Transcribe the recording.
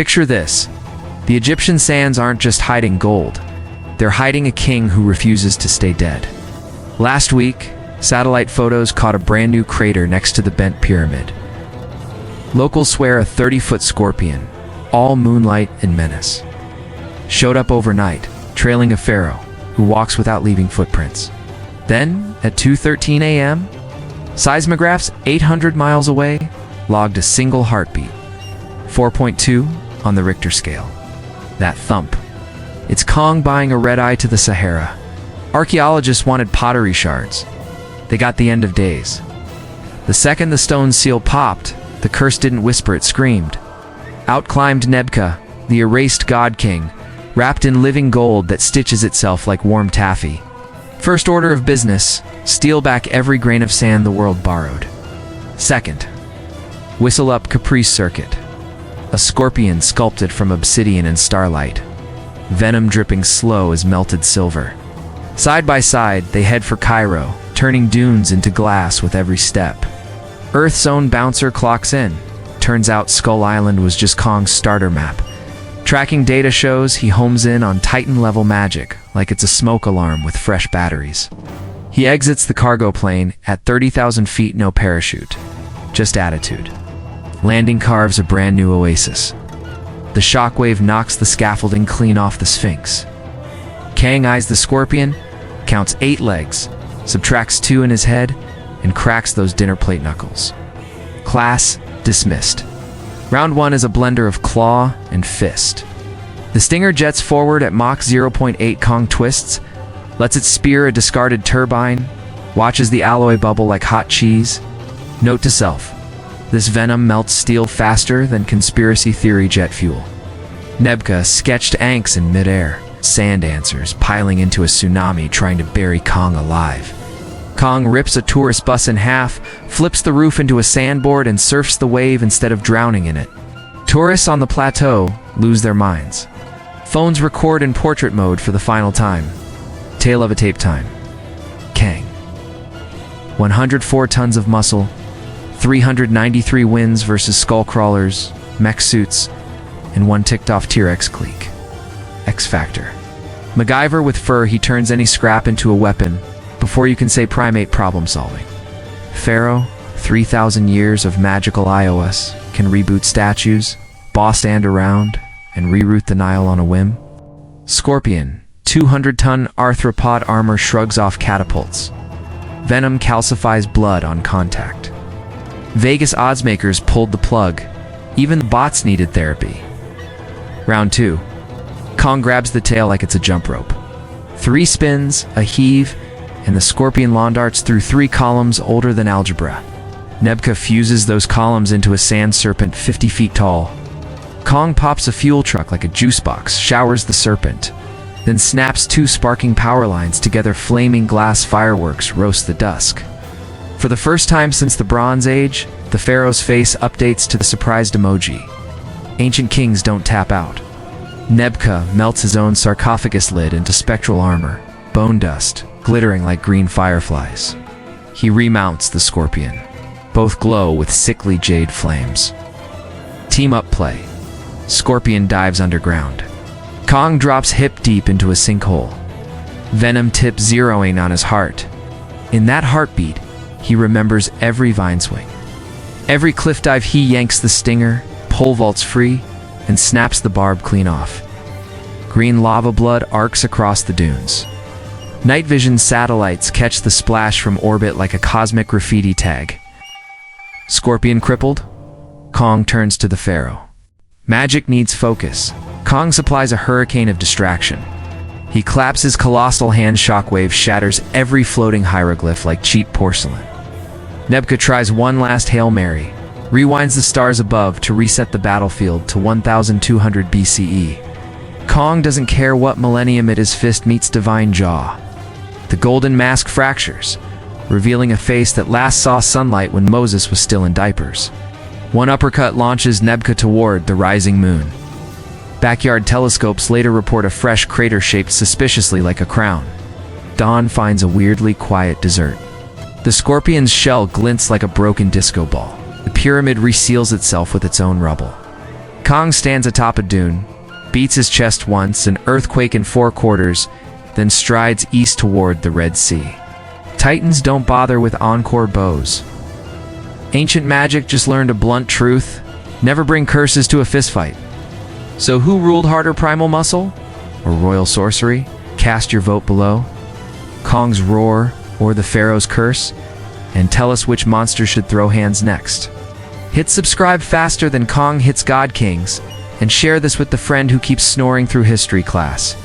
Picture this. The Egyptian sands aren't just hiding gold. They're hiding a king who refuses to stay dead. Last week, satellite photos caught a brand new crater next to the bent pyramid. Locals swear a 30-foot scorpion, all moonlight and menace, showed up overnight, trailing a pharaoh who walks without leaving footprints. Then, at 2:13 a.m., seismographs 800 miles away logged a single heartbeat, 4.2 on the Richter scale. That thump. It's Kong buying a red-eye to the Sahara. Archaeologists wanted pottery shards. They got the end of days. The second the stone seal popped, the curse didn't whisper, it screamed. Out climbed Nebka, the erased god king, wrapped in living gold that stitches itself like warm taffy. First order of business, steal back every grain of sand the world borrowed. Second, whistle up Caprice Circuit. A scorpion sculpted from obsidian and starlight, venom dripping slow as melted silver. Side by side, they head for Cairo, turning dunes into glass with every step. Earth's own bouncer clocks in. Turns out Skull Island was just Kong's starter map. Tracking data shows he homes in on Titan-level magic, like it's a smoke alarm with fresh batteries. He exits the cargo plane at 30,000 feet, no parachute, just attitude. Landing carves a brand new oasis. The shockwave knocks the scaffolding clean off the Sphinx. Kang eyes the scorpion, counts 8 legs, subtracts 2 in his head, and cracks those dinner plate knuckles. Class dismissed. Round 1 is a blender of claw and fist. The stinger jets forward at Mach 0.8. Kong twists, lets it spear a discarded turbine, watches the alloy bubble like hot cheese. Note to self, this venom melts steel faster than conspiracy theory jet fuel. Nebka sketched Anks in midair, sand answers piling into a tsunami trying to bury Kong alive. Kong rips a tourist bus in half, flips the roof into a sandboard and surfs the wave instead of drowning in it. Tourists on the plateau lose their minds. Phones record in portrait mode for the final time. Tale of a tape time. Kang. 104 tons of muscle, 393 wins versus skullcrawlers, mech suits, and one ticked-off T-Rex clique. X Factor. MacGyver with fur, he turns any scrap into a weapon before you can say primate problem solving. Pharaoh, 3,000 years of magical iOS, can reboot statues, boss stand around, and reroute the Nile on a whim. Scorpion, 200-ton arthropod armor shrugs off catapults. Venom calcifies blood on contact. Vegas oddsmakers pulled the plug. Even the bots needed therapy. Round 2. Kong grabs the tail like it's a jump rope. 3 spins, a heave, and the scorpion lawn darts through 3 columns older than algebra. Nebka fuses those columns into a sand serpent 50 feet tall. Kong pops a fuel truck like a juice box, showers the serpent, then snaps 2 sparking power lines together. Flaming glass fireworks roast the dusk. For the first time since the Bronze Age, the Pharaoh's face updates to the surprised emoji. Ancient kings don't tap out. Nebka melts his own sarcophagus lid into spectral armor, bone dust, glittering like green fireflies. He remounts the scorpion. Both glow with sickly jade flames. Team-up play. Scorpion dives underground. Kong drops hip deep into a sinkhole. Venom tip zeroing on his heart. In that heartbeat, he remembers every vine swing. Every cliff dive he yanks the stinger, pole vaults free, and snaps the barb clean off. Green lava blood arcs across the dunes. Night vision satellites catch the splash from orbit like a cosmic graffiti tag. Scorpion crippled? Kong turns to the Pharaoh. Magic needs focus. Kong supplies a hurricane of distraction. He claps his colossal hand, shockwave shatters every floating hieroglyph like cheap porcelain. Nebka tries one last Hail Mary, rewinds the stars above to reset the battlefield to 1200 BCE. Kong doesn't care what millennium his fist meets divine jaw. The golden mask fractures, revealing a face that last saw sunlight when Moses was still in diapers. One uppercut launches Nebka toward the rising moon. Backyard telescopes later report a fresh crater shaped suspiciously like a crown. Dawn finds a weirdly quiet desert. The scorpion's shell glints like a broken disco ball. The pyramid reseals itself with its own rubble. Kong stands atop a dune, beats his chest once, an earthquake in 4 quarters, then strides east toward the Red Sea. Titans don't bother with encore bows. Ancient magic just learned a blunt truth: never bring curses to a fistfight. So who ruled harder, primal muscle or royal sorcery? Cast your vote below. Kong's roar or the Pharaoh's curse? And tell us which monster should throw hands next. Hit subscribe faster than Kong hits God Kings, and share this with the friend who keeps snoring through history class.